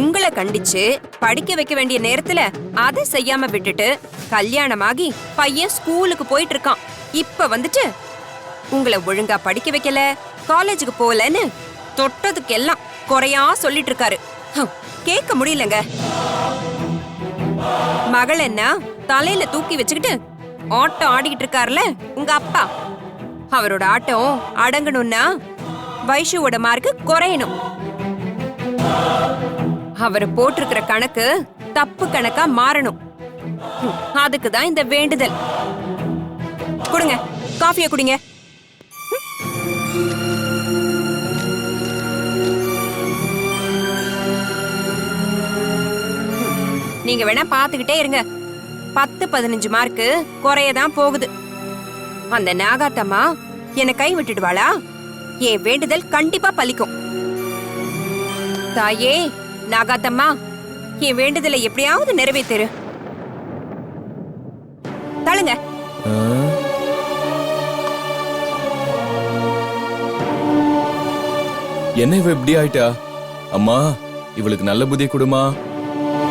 உங்களை கண்டிச்சு படிக்க வைக்க வேண்டிய நேரத்துல அதை செய்யாம விட்டுட்டு கல்யாணமாகி பையன் ஸ்கூலுக்கு போயிட்டு இருக்கான். இப்ப வந்துட்டு உங்களை ஒழுங்கா படிக்க வைக்கல, காலேஜுக்கு போகலன்னு தொட்டதுக்கெல்லாம் குறையா சொல்லிட்டு இருக்காரு. கேட்க முடியலங்க. மகள் என்ன தலையில தூக்கி வச்சுக்கிட்டு ஆட்டம் ஆடிக்கிட்டு இருக்காருல உங்க அப்பா. அவரோட ஆட்டம் அடங்கணும்னா வைஷுவோட மார்க்கு குறையணும். அவர் போட்டிருக்கிற கணக்கு தப்பு கணக்கா மாறணும். அதுக்குதான் இந்த வேண்டுதல். குடுங்க, காஃபிய குடிங்க. நீங்க வேணா பாத்துக்கிட்டே இருங்க. 10-15 மார்க்கு குறையதான் போகுது. அந்த நாகாத்தம்மா என்னை கை விட்டுடுவாளா? என் வேண்டுதல் கண்டிப்பா பலிக்கும். தாயே நாகாத்தம்மா, என் வேண்டுதலை எப்படியாவது நிறைவேற்று. தள்ளுங்க. என்ன இவ இப்படி ஆயிட்டா? அம்மா, இவளுக்கு நல்ல புத்தி கொடுமா.